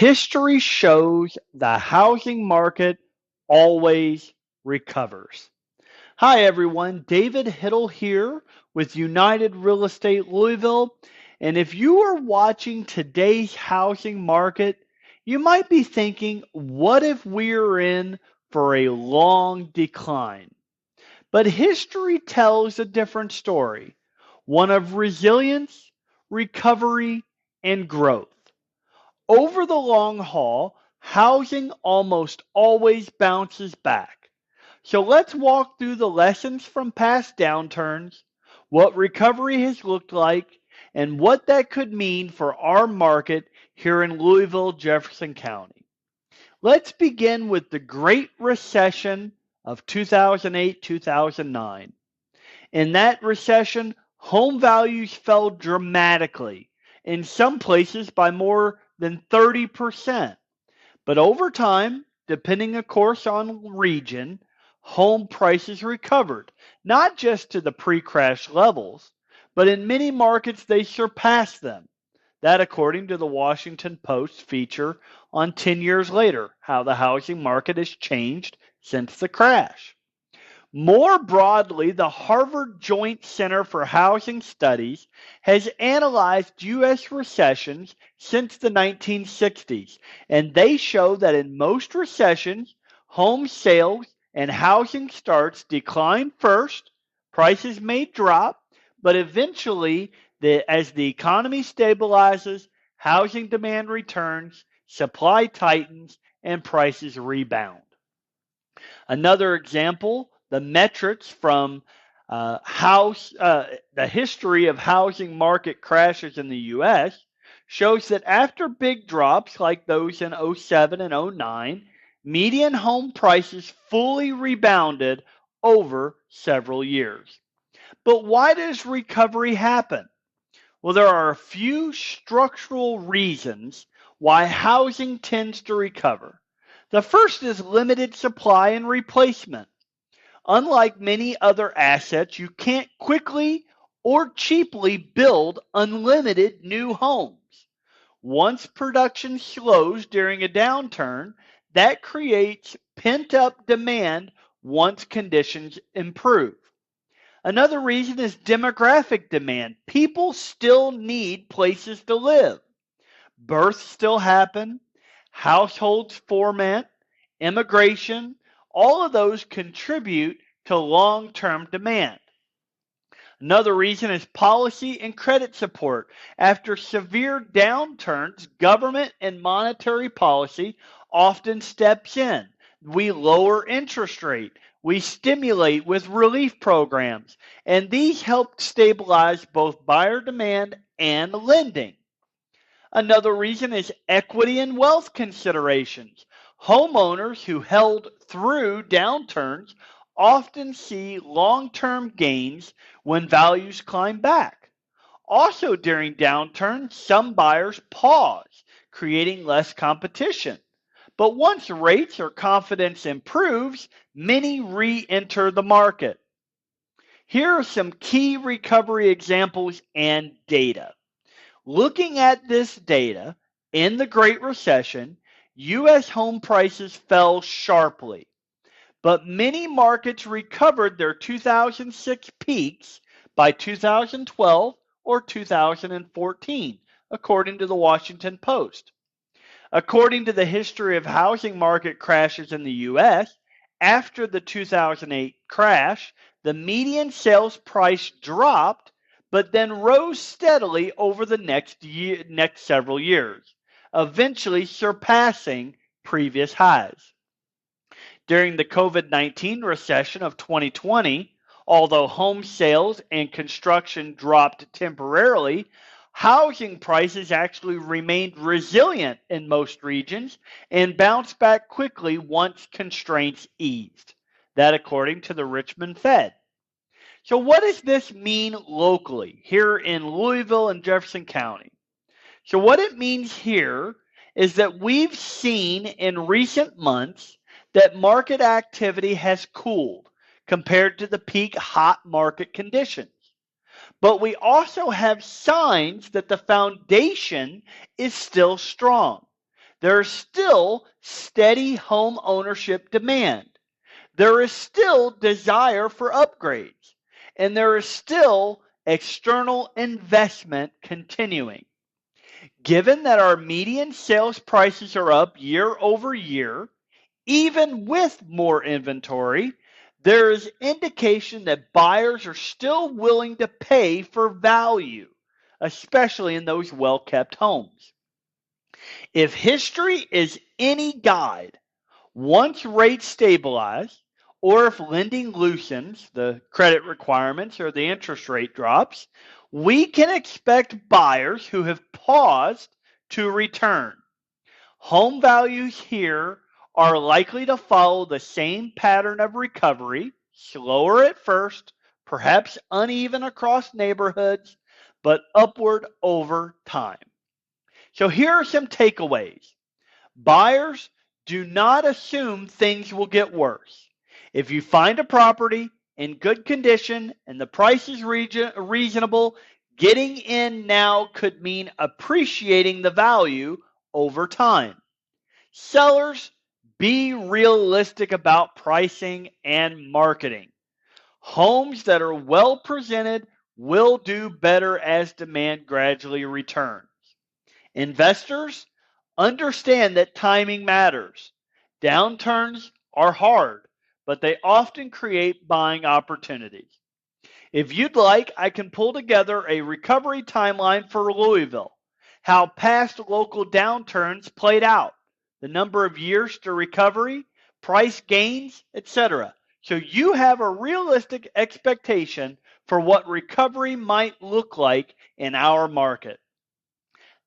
History shows the housing market always recovers. Hi, everyone. David Hittle here with United Real Estate Louisville. And if you are watching today's housing market, you might be thinking, what if we're in for a long decline? But history tells a different story, one of resilience, recovery, and growth. Over the long haul, housing almost always bounces back. So let's walk through the lessons from past downturns, what recovery has looked like, and what that could mean for our market here in Louisville, Jefferson County. Let's begin with the Great Recession of 2008 2009. In that recession, home values fell dramatically, in some places by more than 30%. But over time, depending of course on region, home prices recovered, not just to the pre-crash levels, but in many markets they surpassed them. That according to the Washington Post feature on 10 years later, how the housing market has changed since the crash. More broadly, the Harvard Joint Center for Housing Studies has analyzed U.S. recessions since the 1960s, and they show that in most recessions, home sales and housing starts decline first, prices may drop, but eventually, as the economy stabilizes, housing demand returns, supply tightens, and prices rebound. Another example, the metrics from the history of housing market crashes in the U.S. shows that after big drops like those in '07 and '09, median home prices fully rebounded over several years. But why does recovery happen? Well, there are a few structural reasons why housing tends to recover. The first is limited supply and replacement. Unlike many other assets, you can't quickly or cheaply build unlimited new homes. Once production slows during a downturn, that creates pent-up demand once conditions improve. Another reason is demographic demand. People still need places to live. Births still happen, households format, immigration, all of those contribute to long-term demand. Another reason is policy and credit support. After severe downturns, government and monetary policy often steps in. We lower interest rate. We stimulate with relief programs, and these help stabilize both buyer demand and lending. Another reason is equity and wealth considerations. Homeowners who held through downturns often see long-term gains when values climb back. Also during downturns, some buyers pause, creating less competition. But once rates or confidence improves, many re-enter the market. Here are some key recovery examples and data. Looking at this data, in the Great Recession, U.S. home prices fell sharply, but many markets recovered their 2006 peaks by 2012 or 2014, according to the Washington Post. According to the history of housing market crashes in the U.S., after the 2008 crash, the median sales price dropped but then rose steadily over the next several years, eventually surpassing previous highs. During the COVID-19 recession of 2020, although home sales and construction dropped temporarily, housing prices actually remained resilient in most regions and bounced back quickly once constraints eased. That according to the Richmond Fed. So what does this mean locally here in Louisville and Jefferson County? So what it means here is that we've seen in recent months that market activity has cooled compared to the peak hot market conditions. But we also have signs that the foundation is still strong. There's still steady home ownership demand. There is still desire for upgrades. And there is still external investment continuing. Given that our median sales prices are up year over year, even with more inventory, there is indication that buyers are still willing to pay for value, especially in those well-kept homes. If history is any guide, once rates stabilize, or if lending loosens, the credit requirements or the interest rate drops, we can expect buyers who have paused to return. Home values here are likely to follow the same pattern of recovery, slower at first, perhaps uneven across neighborhoods, but upward over time. So here are some takeaways. Buyers, do not assume things will get worse. If you find a property in good condition and the price is reasonable, getting in now could mean appreciating the value over time. Sellers, be realistic about pricing and marketing. Homes that are well presented will do better as demand gradually returns. Investors, understand that timing matters. Downturns are hard, but they often create buying opportunities. If you'd like, I can pull together a recovery timeline for Louisville, how past local downturns played out, the number of years to recovery, price gains, etc. So you have a realistic expectation for what recovery might look like in our market.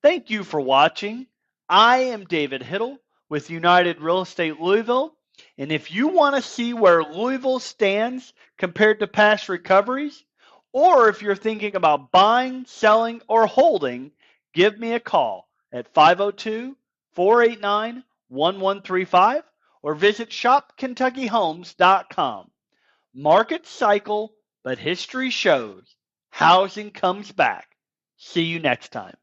Thank you for watching. I am David Hittle with United Real Estate Louisville. And if you want to see where Louisville stands compared to past recoveries, or if you're thinking about buying, selling, or holding, give me a call at 502-489-1135 or visit Shopkentuckyhomes.com. Market cycle, but history shows housing comes back. See you next time.